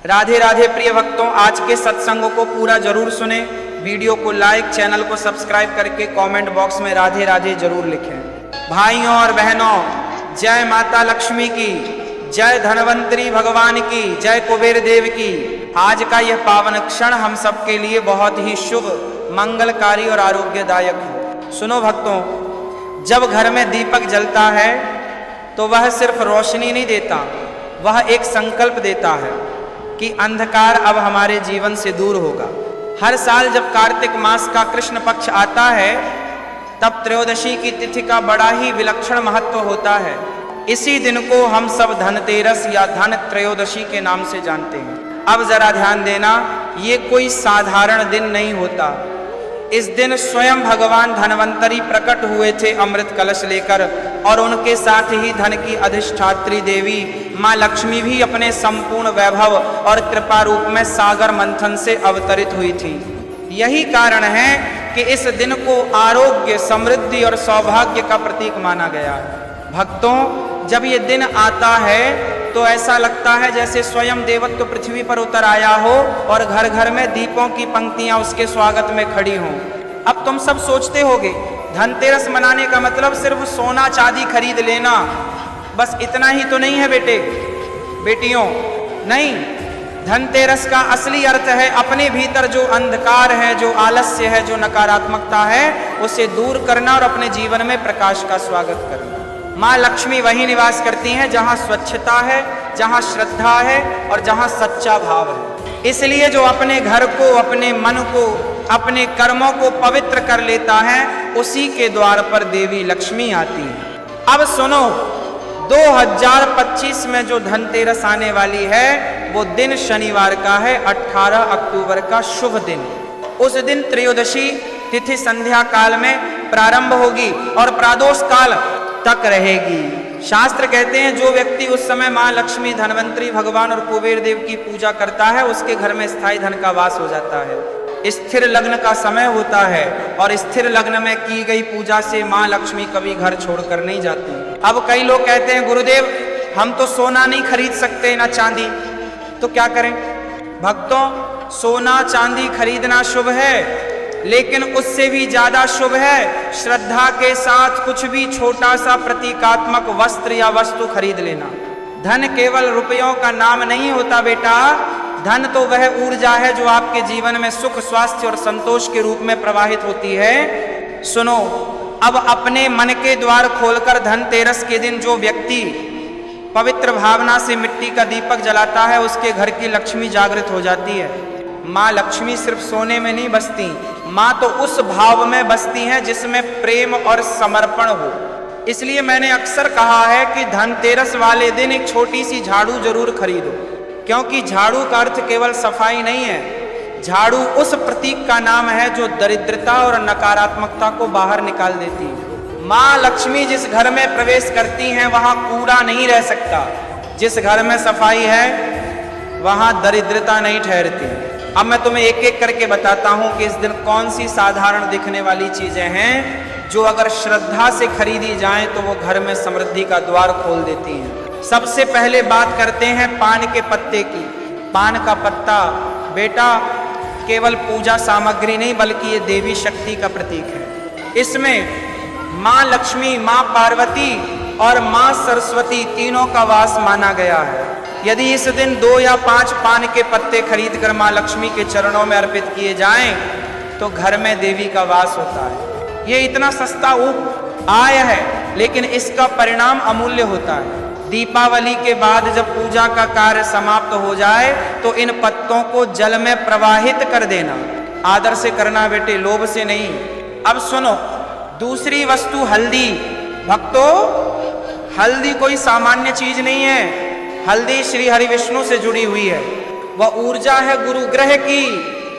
राधे राधे प्रिय भक्तों, आज के सत्संग को पूरा जरूर सुने। वीडियो को लाइक, चैनल को सब्सक्राइब करके कमेंट बॉक्स में राधे राधे जरूर लिखें। भाइयों और बहनों, जय माता लक्ष्मी की, जय धनवंतरी भगवान की, जय कुबेर देव की। आज का यह पावन क्षण हम सबके लिए बहुत ही शुभ, मंगलकारी और आरोग्यदायक है। सुनो भक्तों, जब घर में दीपक जलता है तो वह सिर्फ रोशनी नहीं देता, वह एक संकल्प देता है कि अंधकार अब हमारे जीवन से दूर होगा। हर साल जब कार्तिक मास का कृष्ण पक्ष आता है तब त्रयोदशी की तिथि का बड़ा ही विलक्षण महत्व होता है। इसी दिन को हम सब धनतेरस या धन त्रयोदशी के नाम से जानते हैं। अब जरा ध्यान देना, ये कोई साधारण दिन नहीं होता। इस दिन स्वयं भगवान धनवंतरी प्रकट हुए थे अमृत कलश लेकर, और उनके साथ ही धन की अधिष्ठात्री देवी माँ लक्ष्मी भी अपने संपूर्ण वैभव और कृपा रूप में सागर मंथन से अवतरित हुई थी। यही कारण है कि इस दिन को आरोग्य, समृद्धि और सौभाग्य का प्रतीक माना गया। भक्तों, जब ये दिन आता है तो ऐसा लगता है जैसे स्वयं देवत्व पृथ्वी पर उतर आया हो और घर घर में दीपों की पंक्तियां उसके स्वागत में खड़ी हों। अब तुम सब सोचते होगे, धनतेरस मनाने का मतलब सिर्फ सोना चांदी खरीद लेना, बस इतना ही तो नहीं है बेटे बेटियों। नहीं, धनतेरस का असली अर्थ है अपने भीतर जो अंधकार है, जो आलस्य है, जो नकारात्मकता है, उसे दूर करना और अपने जीवन में प्रकाश का स्वागत करना। माँ लक्ष्मी वहीं निवास करती हैं जहाँ स्वच्छता है, जहाँ श्रद्धा है और जहाँ सच्चा भाव है। इसलिए जो अपने घर को, अपने मन को, अपने कर्मों को पवित्र कर लेता है, उसी के द्वार पर देवी लक्ष्मी आती है। अब सुनो, 2025 में जो धनतेरस आने वाली है वो दिन शनिवार का है, 18 अक्टूबर का शुभ दिन। उस दिन त्रयोदशी तिथि संध्या काल में प्रारंभ होगी और प्रादोष काल तक रहेगी। शास्त्र कहते हैं जो व्यक्ति उस समय माँ लक्ष्मी, धनवंतरी भगवान और कुबेर देव की पूजा करता है, उसके घर में स्थायी धन का वास हो जाता है। स्थिर लग्न का समय होता है और स्थिर लग्न में की गई पूजा से माँ लक्ष्मी कभी घर छोड़कर नहीं जाती। अब कई लोग कहते हैं गुरुदेव हम तो सोना नहीं खरीद सकते ना चांदी, तो क्या करें? भक्तों, सोना चांदी खरीदना शुभ है, लेकिन उससे भी ज्यादा शुभ है श्रद्धा के साथ कुछ भी छोटा सा प्रतीकात्मक वस्त्र या वस्तु खरीद लेना। धन केवल रुपयों का नाम नहीं होता बेटा, धन तो वह ऊर्जा है जो आपके जीवन में सुख, स्वास्थ्य और संतोष के रूप में प्रवाहित होती है। सुनो, अब अपने मन के द्वार खोलकर धनतेरस के दिन जो व्यक्ति पवित्र भावना से मिट्टी का दीपक जलाता है, उसके घर की लक्ष्मी जागृत हो जाती है। माँ लक्ष्मी सिर्फ सोने में नहीं बसती, माँ तो उस भाव में बसती हैं जिसमें प्रेम और समर्पण हो। इसलिए मैंने अक्सर कहा है कि धनतेरस वाले दिन एक छोटी सी झाड़ू जरूर खरीदो, क्योंकि झाड़ू का अर्थ केवल सफाई नहीं है। झाड़ू उस प्रतीक का नाम है जो दरिद्रता और नकारात्मकता को बाहर निकाल देती है। माँ लक्ष्मी जिस घर में प्रवेश करती हैं वहां कूड़ा नहीं रह सकता। जिस घर में सफाई है वहां दरिद्रता नहीं ठहरती। अब मैं तुम्हें एक एक करके बताता हूं कि इस दिन कौन सी साधारण दिखने वाली चीजें हैं जो अगर श्रद्धा से खरीदी जाएं तो वो घर में समृद्धि का द्वार खोल देती हैं। सबसे पहले बात करते हैं पान के पत्ते की। पान का पत्ता बेटा केवल पूजा सामग्री नहीं बल्कि ये देवी शक्ति का प्रतीक है। इसमें माँ लक्ष्मी, माँ पार्वती और माँ सरस्वती तीनों का वास माना गया है। यदि इस दिन 2 या 5 पान के पत्ते खरीदकर माँ लक्ष्मी के चरणों में अर्पित किए जाएं तो घर में देवी का वास होता है। ये इतना सस्ता आय है, लेकिन इसका परिणाम अमूल्य होता है। दीपावली के बाद जब पूजा का कार्य समाप्त हो जाए तो इन पत्तों को जल में प्रवाहित कर देना। आदर से करना बेटे, लोभ से नहीं। अब सुनो, दूसरी वस्तु हल्दी। भक्तों, हल्दी कोई सामान्य चीज नहीं है। हल्दी श्री हरि विष्णु से जुड़ी हुई है। वह ऊर्जा है गुरु ग्रह की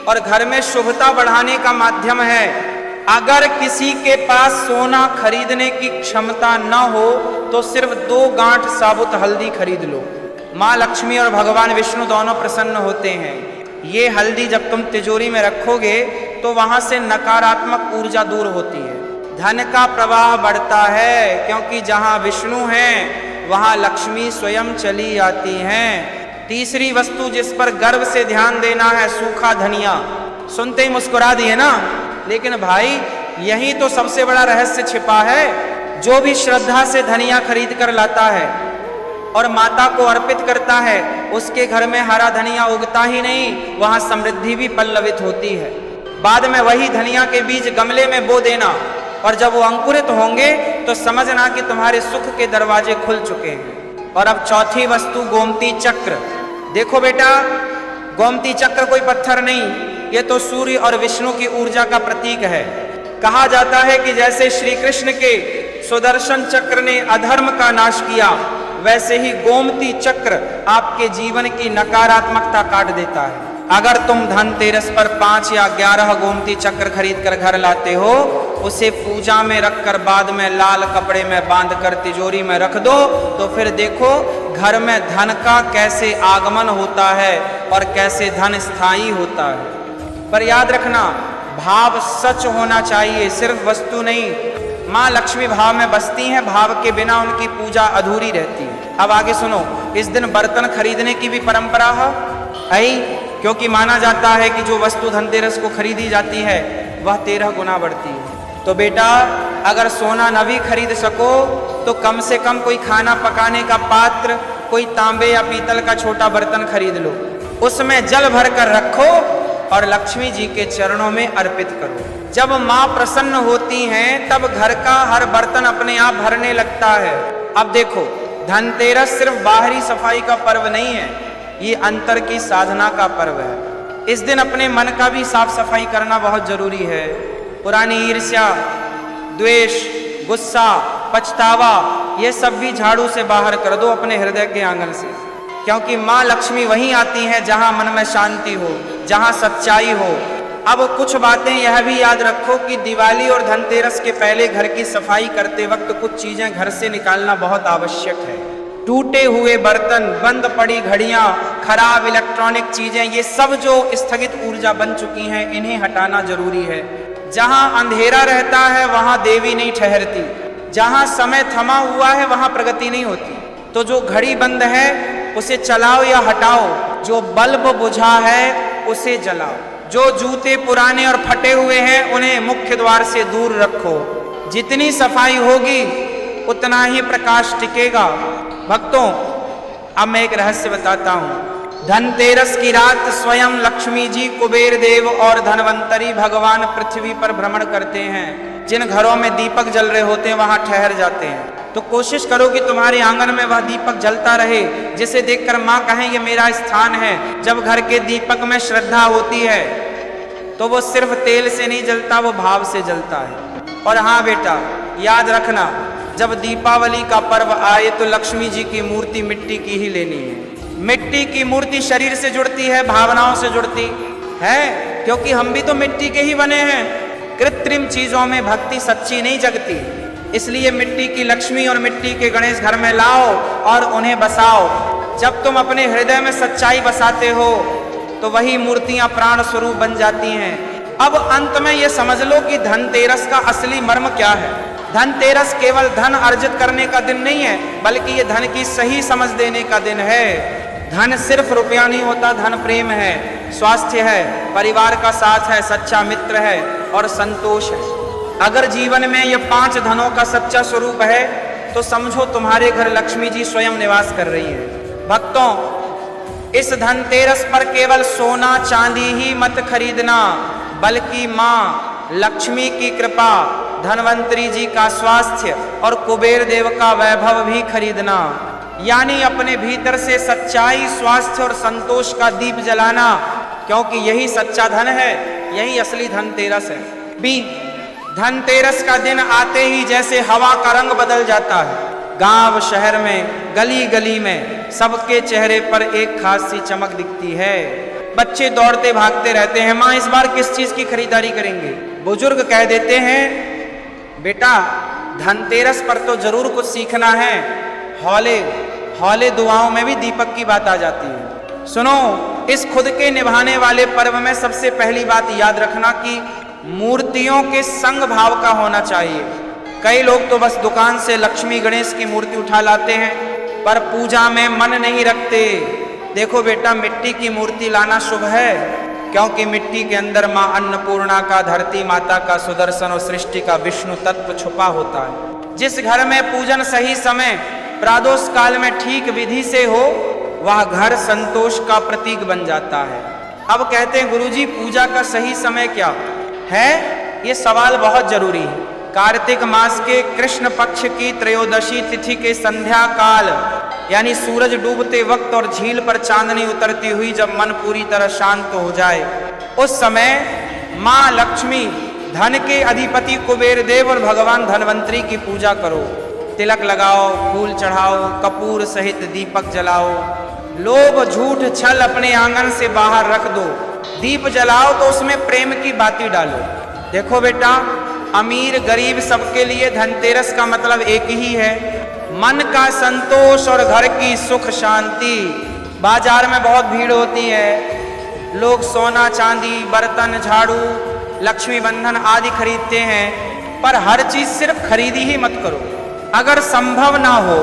और घर में शुभता बढ़ाने का माध्यम है। अगर किसी के पास सोना खरीदने की क्षमता न हो तो सिर्फ 2 गांठ साबुत हल्दी खरीद लो। माँ लक्ष्मी और भगवान विष्णु दोनों प्रसन्न होते हैं। ये हल्दी जब तुम तिजोरी में रखोगे तो वहां से नकारात्मक ऊर्जा दूर होती है, धन का प्रवाह बढ़ता है, क्योंकि जहां विष्णु हैं वहां लक्ष्मी स्वयं चली आती हैं। तीसरी वस्तु जिस पर गर्व से ध्यान देना है, सूखा धनिया। सुनते ही मुस्कुरा दिए ना, लेकिन भाई यही तो सबसे बड़ा रहस्य छिपा है। जो भी श्रद्धा से धनिया खरीद कर लाता है और माता को अर्पित करता है, उसके घर में हरा धनिया उगता ही नहीं, वहां समृद्धि भी पल्लवित होती है। बाद में वही धनिया के बीज गमले में बो देना, और जब वो अंकुरित होंगे तो समझना कि तुम्हारे सुख के दरवाजे खुल चुके हैं। और अब चौथी वस्तु गोमती चक्र। देखो बेटा, गोमती चक्र कोई पत्थर नहीं, ये तो सूर्य और विष्णु की ऊर्जा का प्रतीक है। कहा जाता है कि जैसे श्री कृष्ण के सुदर्शन चक्र ने अधर्म का नाश किया, वैसे ही गोमती चक्र आपके जीवन की नकारात्मकता काट देता है। अगर तुम धनतेरस पर 5 या 11 गोमती चक्र खरीद कर घर लाते हो, उसे पूजा में रखकर बाद में लाल कपड़े में बांधकर तिजोरी में रख दो, तो फिर देखो घर में धन का कैसे आगमन होता है और कैसे धन स्थायी होता है। पर याद रखना, भाव सच होना चाहिए, सिर्फ वस्तु नहीं। माँ लक्ष्मी भाव में बसती हैं, भाव के बिना उनकी पूजा अधूरी रहती है। अब आगे सुनो, इस दिन बर्तन खरीदने की भी परंपरा है, क्योंकि माना जाता है कि जो वस्तु धनतेरस को खरीदी जाती है वह 13 गुना बढ़ती है। तो बेटा, अगर सोना न भी खरीद सको तो कम से कम कोई खाना पकाने का पात्र, कोई तांबे या पीतल का छोटा बर्तन खरीद लो, उसमें जल भर कर रखो और लक्ष्मी जी के चरणों में अर्पित करो। जब माँ प्रसन्न होती हैं तब घर का हर बर्तन अपने आप भरने लगता है। अब देखो, धनतेरस सिर्फ बाहरी सफाई का पर्व नहीं है, ये अंतर की साधना का पर्व है। इस दिन अपने मन का भी साफ सफाई करना बहुत जरूरी है। पुरानी ईर्ष्या, द्वेष, गुस्सा, पछतावा, ये सब भी झाड़ू से बाहर कर दो अपने हृदय के आंगन से, क्योंकि माँ लक्ष्मी वहीं आती हैं जहां मन में शांति हो, जहां सच्चाई हो। अब कुछ बातें यह भी याद रखो कि दिवाली और धनतेरस के पहले घर की सफाई करते वक्त कुछ चीजें घर से निकालना बहुत आवश्यक है। टूटे हुए बर्तन, बंद पड़ी घड़ियां, खराब इलेक्ट्रॉनिक चीजें, ये सब जो स्थगित ऊर्जा बन चुकी हैं, इन्हें हटाना जरूरी है। जहां अंधेरा रहता है वहां देवी नहीं ठहरती, जहां समय थमा हुआ है वहां प्रगति नहीं होती। तो जो घड़ी बंद है उसे चलाओ या हटाओ, जो बल्ब बुझा है उसे जलाओ, जो जूते पुराने और फटे हुए हैं उन्हें मुख्य द्वार से दूर रखो। जितनी सफाई होगी उतना ही प्रकाश टिकेगा। भक्तों, अब मैं एक रहस्य बताता हूँ। धनतेरस की रात स्वयं लक्ष्मी जी, कुबेर देव और धनवंतरी भगवान पृथ्वी पर भ्रमण करते हैं। जिन घरों में दीपक जल रहे होते हैं वहां ठहर जाते हैं। तो कोशिश करो कि तुम्हारे आंगन में वह दीपक जलता रहे, जिसे देखकर माँ कहें ये मेरा स्थान है। जब घर के दीपक में श्रद्धा होती है तो वो सिर्फ तेल से नहीं जलता, वो भाव से जलता है। और हाँ बेटा, याद रखना, जब दीपावली का पर्व आए तो लक्ष्मी जी की मूर्ति मिट्टी की ही लेनी है। मिट्टी की मूर्ति शरीर से जुड़ती है, भावनाओं से जुड़ती है, क्योंकि हम भी तो मिट्टी के ही बने हैं। कृत्रिम चीजों में भक्ति सच्ची नहीं जगती। इसलिए मिट्टी की लक्ष्मी और मिट्टी के गणेश घर में लाओ और उन्हें बसाओ। जब तुम अपने हृदय में सच्चाई बसाते हो तो वही मूर्तियां प्राण स्वरूप बन जाती हैं। अब अंत में ये समझ लो कि धनतेरस का असली मर्म क्या है। धनतेरस केवल धन अर्जित करने का दिन नहीं है, बल्कि ये धन की सही समझ देने का दिन है। धन सिर्फ रुपया नहीं होता, धन प्रेम है, स्वास्थ्य है, परिवार का साथ है, सच्चा मित्र है और संतोष है। अगर जीवन में ये 5 धनों का सच्चा स्वरूप है तो समझो तुम्हारे घर लक्ष्मी जी स्वयं निवास कर रही है। भक्तों, इस धनतेरस पर केवल सोना चांदी ही मत खरीदना, बल्कि माँ लक्ष्मी की कृपा, धनवंतरी जी का स्वास्थ्य और कुबेर देव का वैभव भी खरीदना। यानी अपने भीतर से सच्चाई, स्वास्थ्य और संतोष का दीप जलाना, क्योंकि यही सच्चा धन है, यही असली धनतेरस है। बी धनतेरस का दिन आते ही जैसे हवा का रंग बदल जाता है। गांव शहर में, गली गली में सबके चेहरे पर एक खास सी चमक दिखती है। बच्चे दौड़ते भागते रहते हैं, माँ इस बार किस चीज की खरीदारी करेंगे। बुजुर्ग कह देते हैं, बेटा धनतेरस पर तो जरूर कुछ सीखना है। हौले हौले दुआओं में भी दीपक की बात आ जाती है। सुनो, इस खुद के निभाने वाले पर्व में सबसे पहली बात याद रखना कि मूर्तियों के संग भाव का होना चाहिए। कई लोग तो बस दुकान से लक्ष्मी गणेश की मूर्ति उठा लाते हैं पर पूजा में मन नहीं रखते। देखो बेटा, मिट्टी की मूर्ति लाना शुभ है, क्योंकि मिट्टी के अंदर माँ अन्नपूर्णा का, धरती माता का, सुदर्शन और सृष्टि का विष्णु तत्व छुपा होता है। जिस घर में पूजन सही समय प्रादोष काल में ठीक विधि से हो, वह घर संतोष का प्रतीक बन जाता है। अब कहते हैं गुरुजी, पूजा का सही समय क्या है? ये सवाल बहुत जरूरी है। कार्तिक मास के कृष्ण पक्ष की त्रयोदशी तिथि के संध्या काल, यानी सूरज डूबते वक्त और झील पर चांदनी उतरती हुई जब मन पूरी तरह शांत हो जाए, उस समय माँ लक्ष्मी, धन के अधिपति कुबेर देव और भगवान धनवंतरी की पूजा करो। तिलक लगाओ, फूल चढ़ाओ, कपूर सहित दीपक जलाओ। लोभ, झूठ, छल अपने आंगन से बाहर रख दो। दीप जलाओ तो उसमें प्रेम की बाती डालो। देखो बेटा, अमीर गरीब सबके लिए धनतेरस का मतलब एक ही है, मन का संतोष और घर की सुख शांति। बाजार में बहुत भीड़ होती है, लोग सोना चांदी, बर्तन, झाड़ू, लक्ष्मी बंधन आदि खरीदते हैं, पर हर चीज सिर्फ खरीदी ही मत करो। अगर संभव ना हो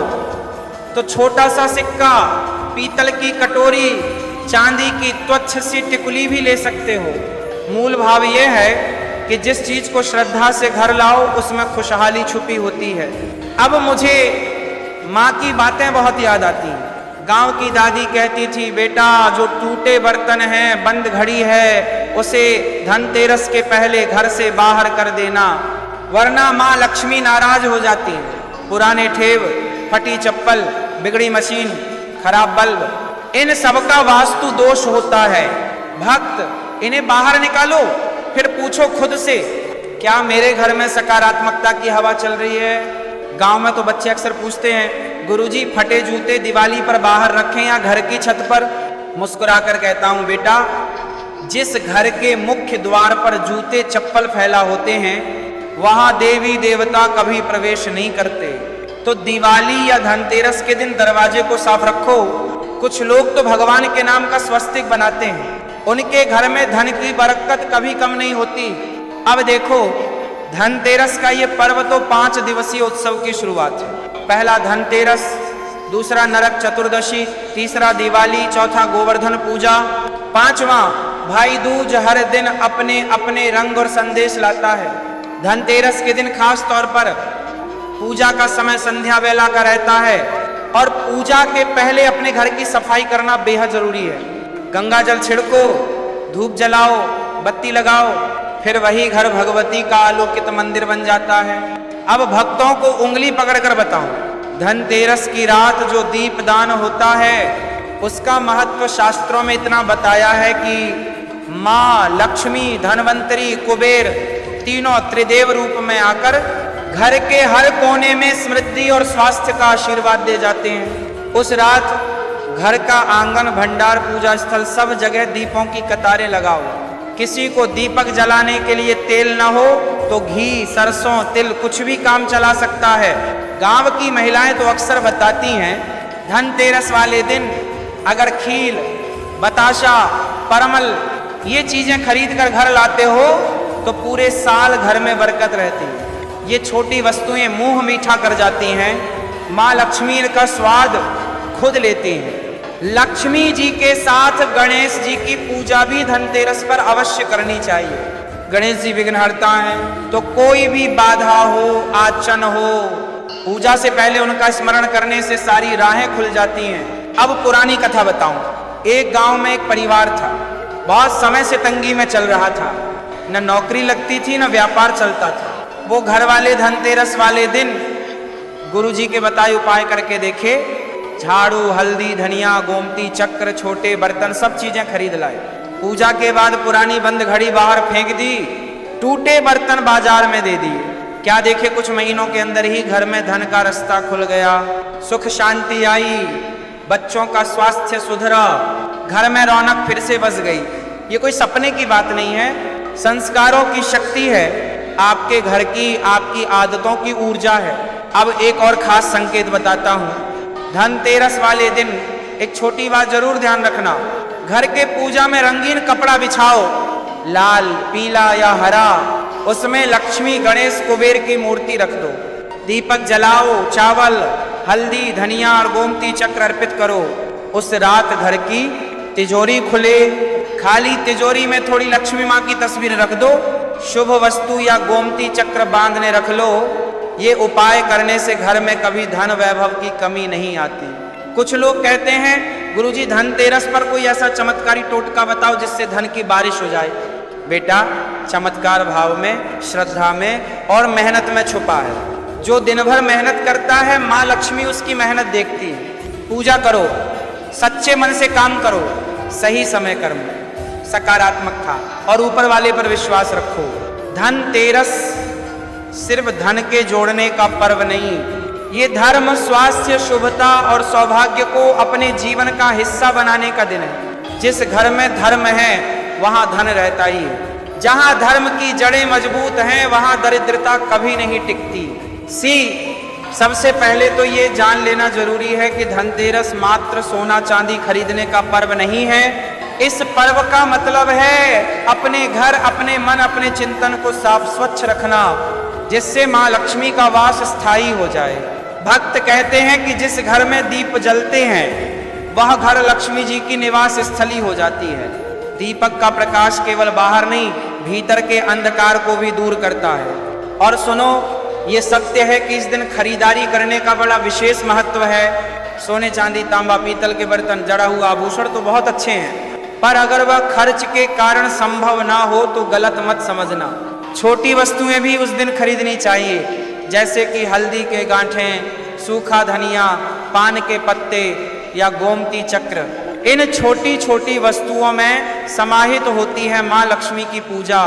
तो छोटा सा सिक्का, पीतल की कटोरी, चांदी की त्वच्छ सी टिकुली भी ले सकते हो। मूल भाव यह है कि जिस चीज को श्रद्धा से घर लाओ उसमें खुशहाली छुपी होती है। अब मुझे माँ की बातें बहुत याद आती हैं। गांव की दादी कहती थी, बेटा जो टूटे बर्तन हैं, बंद घड़ी है, उसे धनतेरस के पहले घर से बाहर कर देना, वरना माँ लक्ष्मी नाराज हो जाती है। पुराने ठेव, फटी चप्पल, बिगड़ी मशीन, खराब बल्ब, इन सबका वास्तु दोष होता है। भक्त, इन्हें बाहर निकालो, फिर पूछो खुद से, क्या मेरे घर में सकारात्मकता की हवा चल रही है? गांव में तो बच्चे अक्सर पूछते हैं, गुरुजी फटे जूते दिवाली पर बाहर रखें या घर की छत पर? मुस्कुराकर कहता हूं, बेटा जिस घर के मुख्य द्वार पर जूते चप्पल फैला होते हैं, वहां देवी देवता कभी प्रवेश नहीं करते। तो दिवाली या धनतेरस के दिन दरवाजे को साफ रखो। कुछ लोग तो भगवान के नाम का स्वस्तिक बनाते हैं, उनके घर में धन की बरकत कभी कम नहीं होती। अब देखो, धनतेरस का ये पर्व तो 5 दिवसीय उत्सव की शुरुआत है। पहला धनतेरस, दूसरा नरक चतुर्दशी, तीसरा दिवाली, चौथा गोवर्धन पूजा, पांचवा भाई दूज हर दिन अपने अपने रंग और संदेश लाता है। धनतेरस के दिन खास तौर पर पूजा का समय संध्या वेला का रहता है, और पूजा के पहले अपने घर की सफाई करना बेहद जरूरी है। गंगा जल छिड़को, धूप जलाओ, बत्ती लगाओ, फिर वही घर भगवती का आलोकित मंदिर बन जाता है। अब भक्तों को उंगली पकड़कर बताऊं, धनतेरस की रात जो दीपदान होता है, उसका महत्व शास्त्रों में इतना बताया है कि माँ लक्ष्मी, धनवंतरी, कुबेर तीनों त्रिदेव रूप में आकर घर के हर कोने में समृद्धि और स्वास्थ्य का आशीर्वाद दे जाते हैं। उस रात घर का आंगन, भंडार, पूजा स्थल सब जगह दीपों की कतारें लगाओ। किसी को दीपक जलाने के लिए तेल न हो तो घी, सरसों, तिल कुछ भी काम चला सकता है। गांव की महिलाएं तो अक्सर बताती हैं, धनतेरस वाले दिन अगर खील, बताशा, परमल ये चीजें खरीद कर घर लाते हो तो पूरे साल घर में बरकत रहती है। ये छोटी वस्तुएं मुंह मीठा कर जाती हैं, माँ लक्ष्मी का स्वाद खुद लेती हैं। लक्ष्मी जी के साथ गणेश जी की पूजा भी धनतेरस पर अवश्य करनी चाहिए। गणेश जी विघ्नहर्ता हैं, तो कोई भी बाधा हो, आचन हो, पूजा से पहले उनका स्मरण करने से सारी राहें खुल जाती हैं। अब पुरानी कथा बताऊं। एक गांव में एक परिवार था, बहुत समय से तंगी में चल रहा था, न नौकरी लगती थी न व्यापार चलता था। वो घर वाले धनतेरस वाले दिन गुरुजी के बताए उपाय करके देखे, झाड़ू, हल्दी, धनिया, गोमती, चक्र, छोटे बर्तन सब चीजें खरीद लाए। पूजा के बाद पुरानी बंद घड़ी बाहर फेंक दी, टूटे बर्तन बाजार में दे दिए। क्या देखे, कुछ महीनों के अंदर ही घर में धन का रास्ता खुल गया, सुख शांति आई, बच्चों का स्वास्थ्य सुधरा, घर में रौनक फिर से बस गई। ये कोई सपने की बात नहीं है, संस्कारों की शक्ति है, आपके घर की, आपकी आदतों की ऊर्जा है। अब एक और खास संकेत बताता हूं। धनतेरस वाले दिन एक छोटी बात जरूर ध्यान रखना, घर के पूजा में रंगीन कपड़ा बिछाओ, लाल, पीला या हरा, उसमें लक्ष्मी, गणेश, कुबेर की मूर्ति रख दो। दीपक जलाओ, चावल, हल्दी, धनिया और गोमती चक्र अर्पित करो। उस रात घर की तिजोरी खुले, खाली तिजोरी में थोड़ी लक्ष्मी माँ की तस्वीर रख दो, शुभ वस्तु या गोमती चक्र बांधने रख लो। ये उपाय करने से घर में कभी धन वैभव की कमी नहीं आती। कुछ लोग कहते हैं गुरुजी धनतेरस पर कोई ऐसा चमत्कारी टोटका बताओ जिससे धन की बारिश हो जाए। बेटा, चमत्कार भाव में, श्रद्धा में और मेहनत में छुपा है। जो दिन भर मेहनत करता है माँ लक्ष्मी उसकी मेहनत देखती है। पूजा करो, सच्चे मन से काम करो, सही समय कर्म, सकारात्मक था और ऊपर वाले पर विश्वास रखो। धनतेरस सिर्फ धन के जोड़ने का पर्व नहीं, ये धर्म, स्वास्थ्य, शुभता और सौभाग्य को अपने जीवन का हिस्सा बनाने का दिन है। जिस घर में धर्म है वहां धन रहता ही है। जहां धर्म की जड़ें मजबूत हैं वहां दरिद्रता कभी नहीं टिकती। सबसे पहले तो ये जान लेना जरूरी है कि धनतेरस मात्र सोना चांदी खरीदने का पर्व नहीं है। इस पर्व का मतलब है अपने घर, अपने मन, अपने चिंतन को साफ स्वच्छ रखना, जिससे माँ लक्ष्मी का वास स्थायी हो जाए। भक्त कहते हैं कि जिस घर में दीप जलते हैं वह घर लक्ष्मी जी की निवास स्थली हो जाती है। दीपक का प्रकाश केवल बाहर नहीं, भीतर के अंधकार को भी दूर करता है। और सुनो, ये सत्य है कि इस दिन खरीदारी करने का बड़ा विशेष महत्व है। सोने चांदी तांबा पीतल के बर्तन, जड़ा हुआ आभूषण तो बहुत अच्छे हैं, पर अगर वह खर्च के कारण संभव ना हो तो गलत मत समझना। छोटी वस्तुएं भी उस दिन खरीदनी चाहिए, जैसे कि हल्दी के गांठें, सूखा धनिया, पान के पत्ते या गोमती चक्र। इन छोटी छोटी वस्तुओं में समाहित होती है माँ लक्ष्मी की पूजा,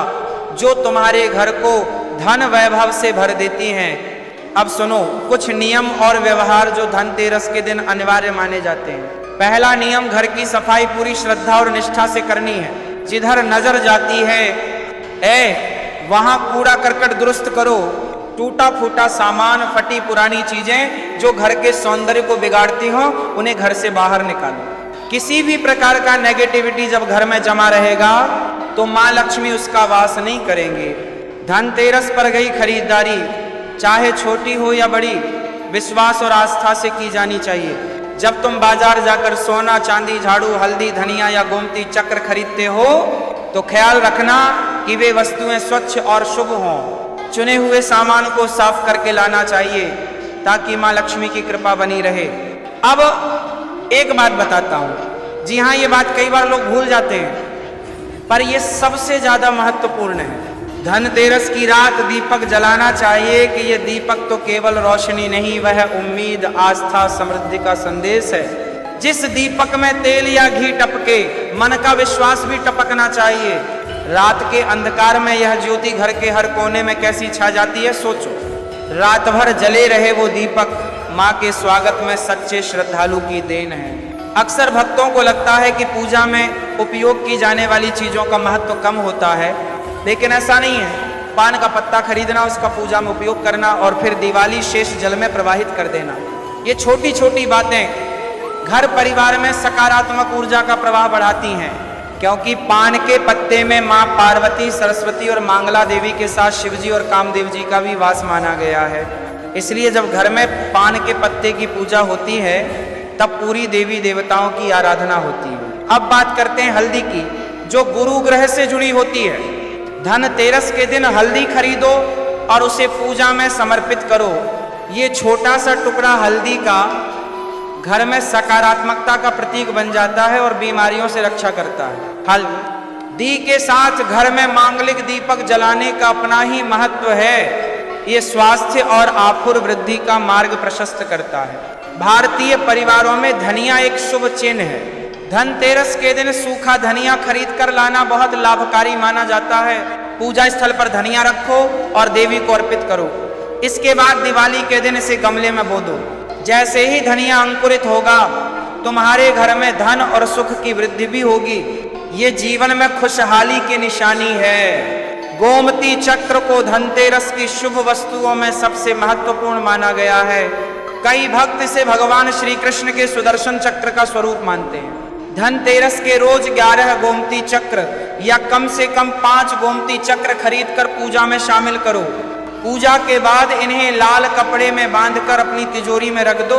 जो तुम्हारे घर को धन वैभव से भर देती हैं। अब सुनो कुछ नियम और व्यवहार जो धनतेरस के दिन अनिवार्य माने जाते हैं। पहला नियम, घर की सफाई पूरी श्रद्धा और निष्ठा से करनी है। जिधर नजर जाती है वहां कूड़ा करकट दुरुस्त करो। टूटा फूटा सामान, फटी पुरानी चीजें जो घर के सौंदर्य को बिगाड़ती हो उन्हें घर से बाहर निकालो। किसी भी प्रकार का नेगेटिविटी जब घर में जमा रहेगा तो माँ लक्ष्मी उसका वास नहीं करेंगे। धनतेरस पर गई खरीदारी, चाहे छोटी हो या बड़ी, विश्वास और आस्था से की जानी चाहिए। जब तुम बाजार जाकर सोना चांदी, झाड़ू, हल्दी, धनिया या गोमती चक्र खरीदते हो तो ख्याल रखना कि वे वस्तुएं स्वच्छ और शुभ हों। चुने हुए सामान को साफ करके लाना चाहिए ताकि माँ लक्ष्मी की कृपा बनी रहे। अब एक बात बताता हूं, जी हाँ, ये बात कई बार लोग भूल जाते हैं, पर यह सबसे ज्यादा महत्वपूर्ण है। धनतेरस की रात दीपक जलाना चाहिए कि यह दीपक तो केवल रोशनी नहीं, वह उम्मीद, आस्था, समृद्धि का संदेश है। जिस दीपक में तेल या घी टपके मन का विश्वास भी टपकना चाहिए। रात के अंधकार में यह ज्योति घर के हर कोने में कैसी छा जाती है सोचो। रात भर जले रहे वो दीपक माँ के स्वागत में सच्चे श्रद्धालु की देन है। अक्सर भक्तों को लगता है कि पूजा में उपयोग की जाने वाली चीजों का महत्व कम होता है, लेकिन ऐसा नहीं है। पान का पत्ता खरीदना, उसका पूजा में उपयोग करना और फिर दिवाली शेष जल में प्रवाहित कर देना, ये छोटी छोटी बातें घर परिवार में सकारात्मक ऊर्जा का प्रवाह बढ़ाती हैं। क्योंकि पान के पत्ते में माँ पार्वती, सरस्वती और मांगला देवी के साथ शिवजी और कामदेव जी का भी वास माना गया है। इसलिए जब घर में पान के पत्ते की पूजा होती है तब पूरी देवी देवताओं की आराधना होती है। अब बात करते हैं हल्दी की, जो गुरु ग्रह से जुड़ी होती है। धनतेरस के दिन हल्दी खरीदो और उसे पूजा में समर्पित करो। ये छोटा सा टुकड़ा हल्दी का घर में सकारात्मकता का प्रतीक बन जाता है और बीमारियों से रक्षा करता है। हल्दी के साथ घर में मांगलिक दीपक जलाने का अपना ही महत्व है। ये स्वास्थ्य और आफुर वृद्धि का मार्ग प्रशस्त करता है। भारतीय परिवारों में धनिया एक शुभ चिन्ह है। धनतेरस के दिन सूखा धनिया खरीद कर लाना बहुत लाभकारी माना जाता है। पूजा स्थल पर धनिया रखो और देवी को अर्पित करो। इसके बाद दिवाली के दिन इसे गमले में बो दो। जैसे ही धनिया अंकुरित होगा तुम्हारे घर में धन और सुख की वृद्धि भी होगी। ये जीवन में खुशहाली की निशानी है। गोमती चक्र को धनतेरस की शुभ वस्तुओं में सबसे महत्वपूर्ण माना गया है। कई भक्त इसे भगवान श्री कृष्ण के सुदर्शन चक्र का स्वरूप मानते हैं। धनतेरस के रोज 11 गोमती चक्र या कम से कम 5 गोमती चक्र खरीद कर पूजा में शामिल करो। पूजा के बाद इन्हें लाल कपड़े में बांधकर अपनी तिजोरी में रख दो।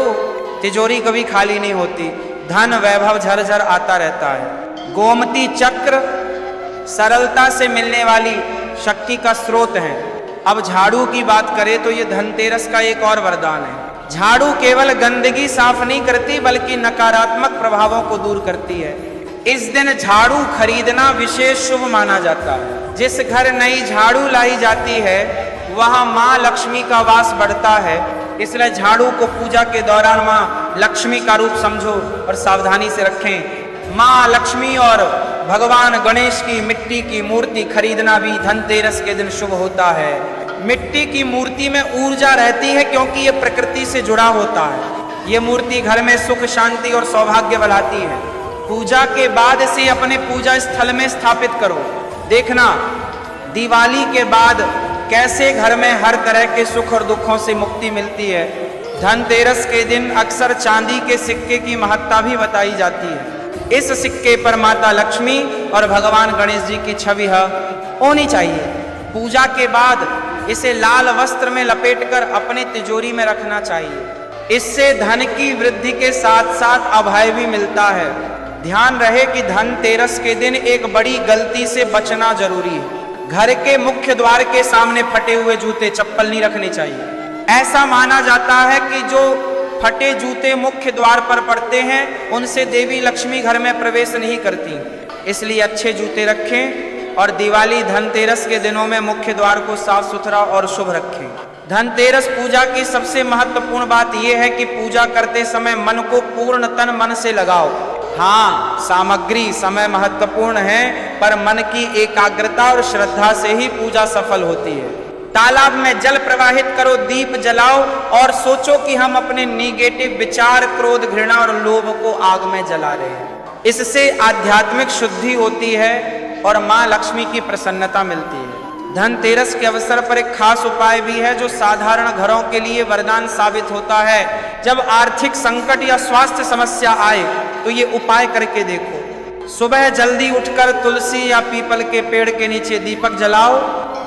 तिजोरी कभी खाली नहीं होती। धन वैभव झरझर आता रहता है। गोमती चक्र सरलता से मिलने वाली शक्ति का स्रोत है। अब झाड़ू की बात करें तो ये धनतेरस का एक और वरदान है। झाड़ू केवल गंदगी साफ नहीं करती बल्कि नकारात्मक प्रभावों को दूर करती है। इस दिन झाड़ू खरीदना विशेष शुभ माना जाता है। जिस घर नई झाड़ू लाई जाती है वहां मां लक्ष्मी का वास बढ़ता है। इसलिए झाड़ू को पूजा के दौरान मां लक्ष्मी का रूप समझो और सावधानी से रखें। मां लक्ष्मी और भगवान गणेश की मिट्टी की मूर्ति खरीदना भी धनतेरस के दिन शुभ होता है। मिट्टी की मूर्ति में ऊर्जा रहती है क्योंकि ये प्रकृति से जुड़ा होता है। ये मूर्ति घर में सुख शांति और सौभाग्य बढ़ाती है। पूजा के बाद से अपने पूजा स्थल में स्थापित करो। देखना दिवाली के बाद कैसे घर में हर तरह के सुख और दुखों से मुक्ति मिलती है। धनतेरस के दिन अक्सर चांदी के सिक्के की महत्ता भी बताई जाती है। इस सिक्के पर माता लक्ष्मी और भगवान गणेश जी की छवि होनी चाहिए। पूजा के बाद इसे लाल वस्त्र में लपेटकर अपने तिजोरी में रखना चाहिए। इससे धन की वृद्धि के साथ साथ अभय भी मिलता है। ध्यान रहे कि धनतेरस के दिन एक बड़ी गलती से बचना जरूरी है। घर के मुख्य द्वार के सामने फटे हुए जूते चप्पल नहीं रखने चाहिए। ऐसा माना जाता है कि जो फटे जूते मुख्य द्वार पर पड़ते हैं उनसे देवी लक्ष्मी घर में प्रवेश नहीं करती। इसलिए अच्छे जूते रखें और दिवाली धनतेरस के दिनों में मुख्य द्वार को साफ सुथरा और शुभ रखें। धनतेरस पूजा की सबसे महत्वपूर्ण बात यह है कि पूजा करते समय मन को पूर्ण तन मन से लगाओ। हाँ, सामग्री समय महत्वपूर्ण है पर मन की एकाग्रता और श्रद्धा से ही पूजा सफल होती है। तालाब में जल प्रवाहित करो, दीप जलाओ और सोचो कि हम अपने निगेटिव विचार, क्रोध, घृणा और लोभ को आग में जला रहे हैं। इससे आध्यात्मिक शुद्धि होती है और मां लक्ष्मी की प्रसन्नता मिलती है। धनतेरस के अवसर पर एक खास उपाय भी है जो साधारण घरों के लिए वरदान साबित होता है। जब आर्थिक संकट या स्वास्थ्य समस्या आए तो ये उपाय करके देखो। सुबह जल्दी उठकर तुलसी या पीपल के पेड़ के नीचे दीपक जलाओ।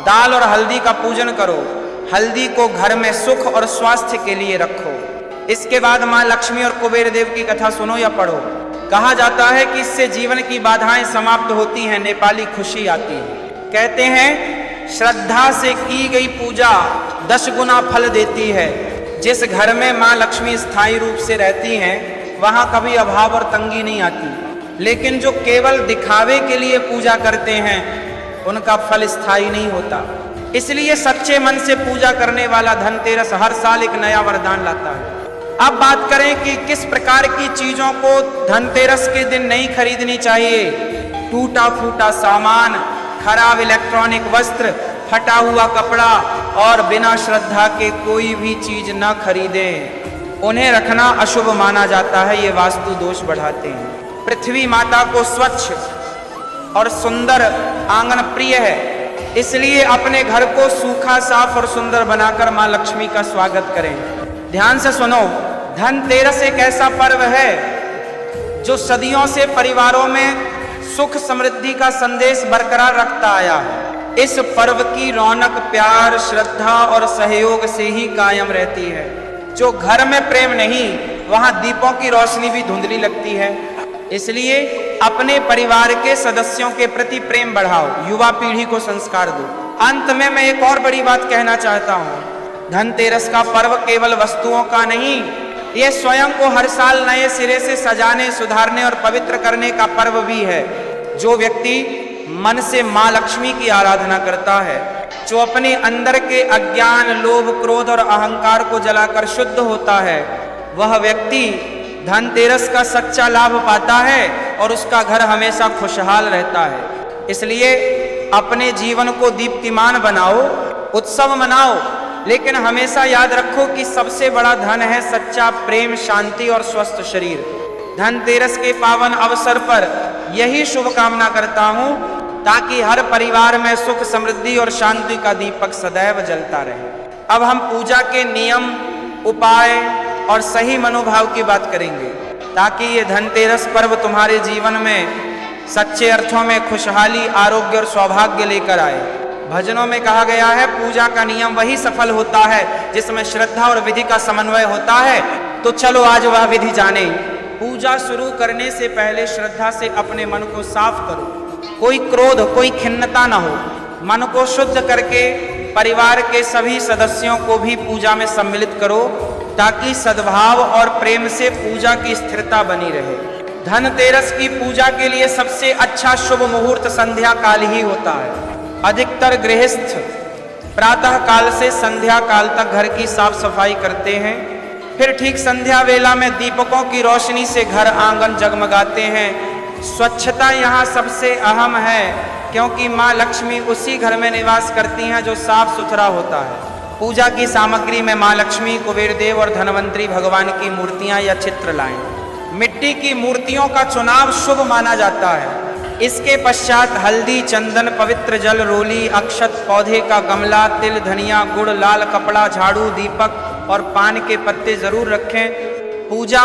दाल और हल्दी का पूजन करो। हल्दी को घर में सुख और स्वास्थ्य के लिए रखो। इसके बाद मां लक्ष्मी और कुबेर देव की कथा सुनो या पढ़ो। कहा जाता है कि इससे जीवन की बाधाएं समाप्त होती हैं, नेपाली खुशी आती है। कहते हैं श्रद्धा से की गई पूजा 10 गुना फल देती है। जिस घर में मां लक्ष्मी स्थायी रूप से रहती हैं वहां कभी अभाव और तंगी नहीं आती। लेकिन जो केवल दिखावे के लिए पूजा करते हैं उनका फल स्थायी नहीं होता। इसलिए सच्चे मन से पूजा करने वाला धनतेरस हर साल एक नया वरदान लाता है। अब बात करें कि किस प्रकार की चीजों को धनतेरस के दिन नहीं खरीदनी चाहिए। टूटा फूटा सामान, खराब इलेक्ट्रॉनिक वस्त्र, फटा हुआ कपड़ा और बिना श्रद्धा के कोई भी चीज न खरीदें। उन्हें रखना अशुभ माना जाता है। ये वास्तु दोष बढ़ाते हैं। पृथ्वी माता को स्वच्छ और सुंदर आंगन प्रिय है। इसलिए अपने घर को सूखा, साफ और सुंदर बनाकर मां लक्ष्मी का स्वागत करें। ध्यान से सुनो, धनतेरस एक ऐसा पर्व है जो सदियों से परिवारों में सुख समृद्धि का संदेश बरकरार रखता आया है। इस पर्व की रौनक प्यार, श्रद्धा और सहयोग से ही कायम रहती है। जो घर में प्रेम नहीं वहां दीपों की रोशनी भी धुंधली लगती है। इसलिए अपने परिवार के सदस्यों के प्रति प्रेम बढ़ाओ, युवा पीढ़ी को संस्कार दो। अंत में मैं एक और बड़ी बात कहना चाहता हूँ। धनतेरस का पर्व केवल वस्तुओं का नहीं, ये स्वयं को हर साल नए सिरे से सजाने, सुधारने और पवित्र करने का पर्व भी है। जो व्यक्ति मन से मां लक्ष्मी की आराधना करता है, जो अपने अंदर के अज्ञान, लोभ, क्रोध और अहंकार को जलाकर शुद्ध होता है, वह व्यक्ति धनतेरस का सच्चा लाभ पाता है और उसका घर हमेशा खुशहाल रहता है। इसलिए अपने जीवन को दीप्तिमान बनाओ, उत्सव मनाओ, लेकिन हमेशा याद रखो कि सबसे बड़ा धन है सच्चा प्रेम, शांति और स्वस्थ शरीर। धनतेरस के पावन अवसर पर यही शुभकामना करता हूँ ताकि हर परिवार में सुख, समृद्धि और शांति का दीपक सदैव जलता रहे। अब हम पूजा के नियम, उपाय और सही मनोभाव की बात करेंगे ताकि ये धनतेरस पर्व तुम्हारे जीवन में सच्चे अर्थों में खुशहाली, आरोग्य और सौभाग्य लेकर आए। भजनों में कहा गया है, पूजा का नियम वही सफल होता है जिसमें श्रद्धा और विधि का समन्वय होता है। तो चलो आज वह विधि जाने। पूजा शुरू करने से पहले श्रद्धा से अपने मन को साफ करो। कोई क्रोध, कोई खिन्नता ना हो। मन को शुद्ध करके परिवार के सभी सदस्यों को भी पूजा में सम्मिलित करो, ताकि सद्भाव और प्रेम से पूजा की स्थिरता बनी रहे। धनतेरस की पूजा के लिए सबसे अच्छा शुभ मुहूर्त संध्या काल ही होता है। अधिकतर गृहस्थ प्रातः काल से संध्या काल तक घर की साफ सफाई करते हैं। फिर ठीक संध्या वेला में दीपकों की रोशनी से घर आंगन जगमगाते हैं। स्वच्छता यहाँ सबसे अहम है, क्योंकि माँ लक्ष्मी उसी घर में निवास करती हैं जो साफ सुथरा होता है। पूजा की सामग्री में माँ लक्ष्मी, कुबेर देव और धनवंतरी भगवान की मूर्तियां या चित्र लाएं। मिट्टी की मूर्तियों का चुनाव शुभ माना जाता है। इसके पश्चात हल्दी, चंदन, पवित्र जल, रोली, अक्षत, पौधे का गमला, तिल, धनिया, गुड़, लाल कपड़ा, झाड़ू, दीपक और पान के पत्ते जरूर रखें। पूजा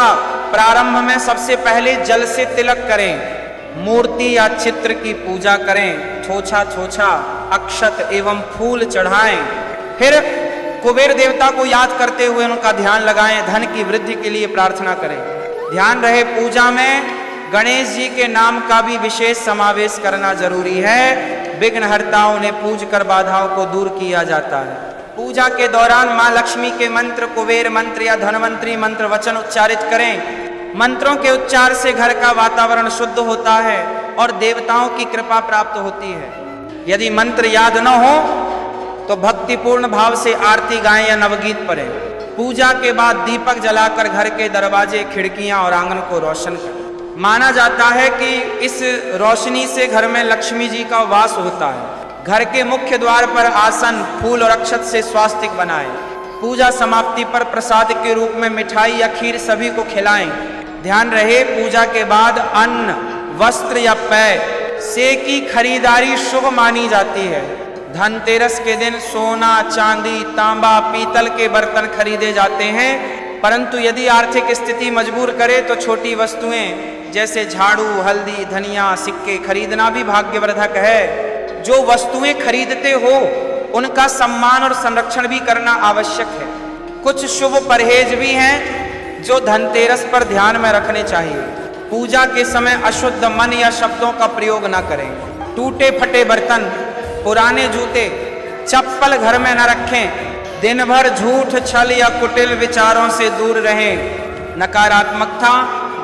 प्रारंभ में सबसे पहले जल से तिलक करें। मूर्ति या चित्र की पूजा करें। छोछा छोछा अक्षत एवं फूल चढ़ाएं। फिर कुबेर देवता को याद करते हुए उनका ध्यान लगाएं। धन की वृद्धि के लिए प्रार्थना करें। ध्यान रहे, पूजा में गणेश जी के नाम का भी विशेष समावेश करना जरूरी है। विघ्नहर्ताओं ने पूज कर बाधाओं को दूर किया जाता है। पूजा के दौरान माँ लक्ष्मी के मंत्र, कुबेर मंत्र या धनवंतरी मंत्र वचन उच्चारित करें। मंत्रों के उच्चार से घर का वातावरण शुद्ध होता है और देवताओं की कृपा प्राप्त होती है। यदि मंत्र याद न हो तो भक्तिपूर्ण भाव से आरती गाएं या नवगीत पढ़ें। पूजा के बाद दीपक जलाकर घर के दरवाजे, खिड़कियां और आंगन को रोशन करें। माना जाता है कि इस रोशनी से घर में लक्ष्मी जी का वास होता है। घर के मुख्य द्वार पर आसन, फूल और अक्षत से स्वास्तिक बनाएं। पूजा समाप्ति पर प्रसाद के रूप में मिठाई या खीर सभी को खिलाएं। ध्यान रहे, पूजा के बाद अन्न, वस्त्र या पेय से की खरीदारी शुभ मानी जाती है। धनतेरस के दिन सोना, चांदी, तांबा, पीतल के बर्तन खरीदे जाते हैं, परंतु यदि आर्थिक स्थिति मजबूर करे तो छोटी वस्तुएं जैसे झाड़ू, हल्दी, धनिया, सिक्के खरीदना भी भाग्यवर्धक है। जो वस्तुएं खरीदते हो उनका सम्मान और संरक्षण भी करना आवश्यक है। कुछ शुभ परहेज भी हैं जो धनतेरस पर ध्यान में रखने चाहिए। पूजा के समय अशुद्ध मन या शब्दों का प्रयोग न करें। टूटे फटे बर्तन, पुराने जूते, चप्पल घर में न रखें। दिन भर झूठ, छल या कुटिल विचारों से दूर रहें। नकारात्मकता,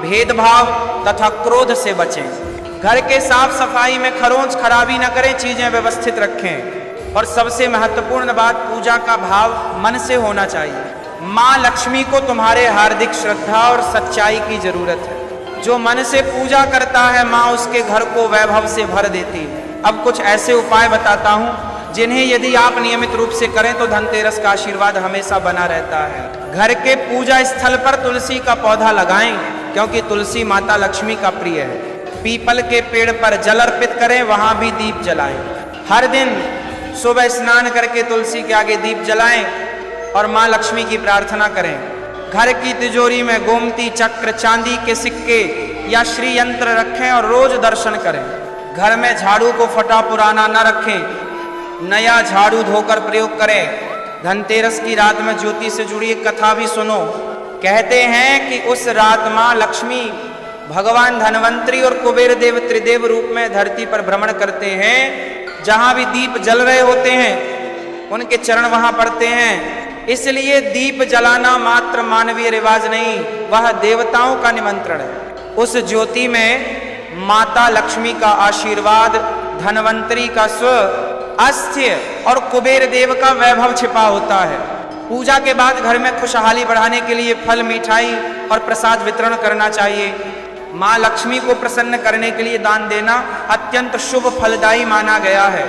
भेदभाव तथा क्रोध से बचें। घर के साफ सफाई में खरोंच खराबी न करें, चीजें व्यवस्थित रखें। और सबसे महत्वपूर्ण बात, पूजा का भाव मन से होना चाहिए। माँ लक्ष्मी को तुम्हारे हार्दिक श्रद्धा और सच्चाई की जरूरत है। जो मन से पूजा करता है, माँ उसके घर को वैभव से भर देती है। अब कुछ ऐसे उपाय बताता हूँ जिन्हें यदि आप नियमित रूप से करें तो धनतेरस का आशीर्वाद हमेशा बना रहता है। घर के पूजा स्थल पर तुलसी का पौधा लगाएं, क्योंकि तुलसी माता लक्ष्मी का प्रिय है। पीपल के पेड़ पर जल अर्पित करें, वहां भी दीप जलाएं। हर दिन सुबह स्नान करके तुलसी के आगे दीप जलाएं और माँ लक्ष्मी की प्रार्थना करें। घर की तिजोरी में गोमती चक्र, चांदी के सिक्के या श्री यंत्र रखें और रोज दर्शन करें। घर में झाड़ू को फटा पुराना न रखें, नया झाड़ू धोकर प्रयोग करें। धनतेरस की रात में ज्योति से जुड़ी एक कथा भी सुनो। कहते हैं कि उस रात माँ लक्ष्मी भगवान धनवंतरी और कुबेर देव त्रिदेव रूप में धरती पर भ्रमण करते हैं। जहां भी दीप जल रहे होते हैं उनके चरण वहां पड़ते हैं। इसलिए दीप जलाना मात्र मानवीय रिवाज नहीं, वह देवताओं का निमंत्रण है। उस ज्योति में माता लक्ष्मी का आशीर्वाद, धनवंतरी का स्वास्थ्य और कुबेर देव का वैभव छिपा होता है। पूजा के बाद घर में खुशहाली बढ़ाने के लिए फल, मिठाई और प्रसाद वितरण करना चाहिए। माँ लक्ष्मी को प्रसन्न करने के लिए दान देना अत्यंत शुभ फलदायी माना गया है।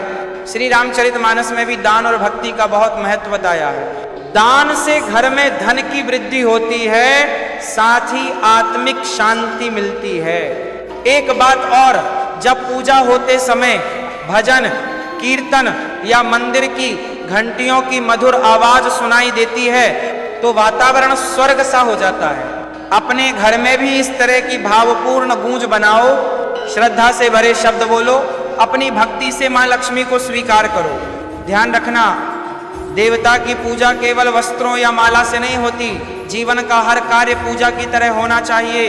श्री रामचरितमानस में भी दान और भक्ति का बहुत महत्व बताया है। दान से घर में धन की वृद्धि होती है, साथ ही आत्मिक शांति मिलती है। एक बात और, जब पूजा होते समय भजन, कीर्तन या मंदिर की घंटियों की मधुर आवाज सुनाई देती है तो वातावरण स्वर्ग सा हो जाता है। अपने घर में भी इस तरह की भावपूर्ण गूंज बनाओ, श्रद्धा से भरे शब्द बोलो, अपनी भक्ति से माँ लक्ष्मी को स्वीकार करो। ध्यान रखना, देवता की पूजा केवल वस्त्रों या माला से नहीं होती। जीवन का हर कार्य पूजा की तरह होना चाहिए।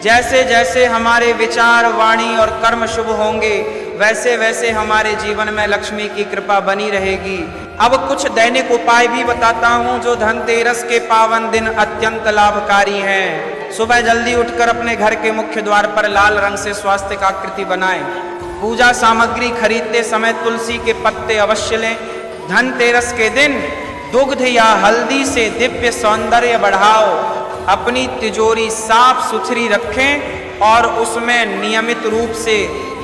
जैसे जैसे हमारे विचार, वाणी और कर्म शुभ होंगे, वैसे वैसे हमारे जीवन में लक्ष्मी की कृपा बनी रहेगी। अब कुछ दैनिक उपाय भी बताता हूँ जो धनतेरस के पावन दिन अत्यंत लाभकारी हैं। सुबह जल्दी उठकर अपने घर के मुख्य द्वार पर लाल रंग से स्वास्तिक आकृति बनाएं। पूजा सामग्री खरीदते समय तुलसी के पत्ते अवश्य लें। धनतेरस के दिन दुग्ध या हल्दी से दिव्य सौंदर्य बढ़ाओ। अपनी तिजोरी साफ सुथरी रखें और उसमें नियमित रूप से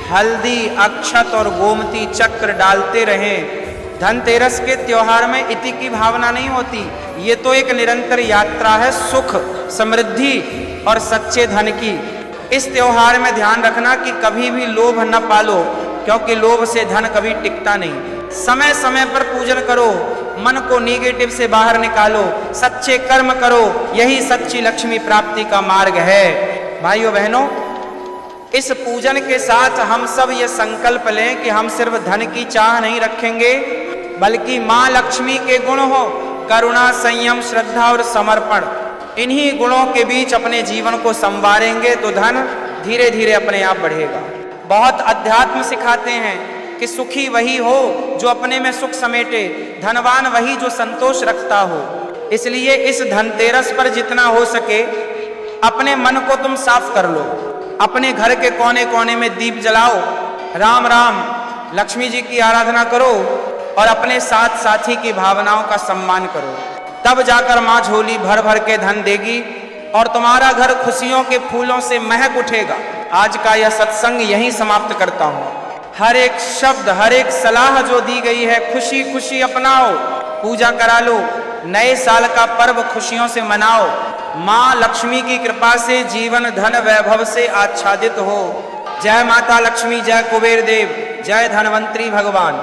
हल्दी, अक्षत और गोमती चक्र डालते रहें। धनतेरस के त्योहार में इति की भावना नहीं होती, ये तो एक निरंतर यात्रा है सुख, समृद्धि और सच्चे धन की। इस त्योहार में ध्यान रखना कि कभी भी लोभ न पालो, क्योंकि लोभ से धन कभी टिकता नहीं। समय समय पर पूजन करो, मन को नेगेटिव से बाहर निकालो, सच्चे कर्म करो, यही सच्ची लक्ष्मी प्राप्ति का मार्ग है। भाइयों बहनों, इस पूजन के साथ हम सब ये संकल्प लें कि हम सिर्फ धन की चाह नहीं रखेंगे, बल्कि माँ लक्ष्मी के गुण हो, करुणा, संयम, श्रद्धा और समर्पण, इन्हीं गुणों के बीच अपने जीवन को संवारेंगे तो धन धीरे धीरे अपने आप बढ़ेगा। बहुत अध्यात्म सिखाते हैं कि सुखी वही हो जो अपने में सुख समेटे, धनवान वही जो संतोष रखता हो। इसलिए इस धनतेरस पर जितना हो सके अपने मन को तुम साफ कर लो। अपने घर के कोने कोने में दीप जलाओ, राम राम लक्ष्मी जी की आराधना करो और अपने साथ साथी की भावनाओं का सम्मान करो। तब जाकर माँ झोली भर भर के धन देगी और तुम्हारा घर खुशियों के फूलों से महक उठेगा। आज का यह सत्संग यहीं समाप्त करता हूँ। हर एक शब्द, हर एक सलाह जो दी गई है खुशी खुशी अपनाओ, पूजा करा लो, नए साल का पर्व खुशियों से मनाओ। माँ लक्ष्मी की कृपा से जीवन धन वैभव से आच्छादित हो। जय माता लक्ष्मी, जय कुबेर देव, जय धनवंतरी भगवान।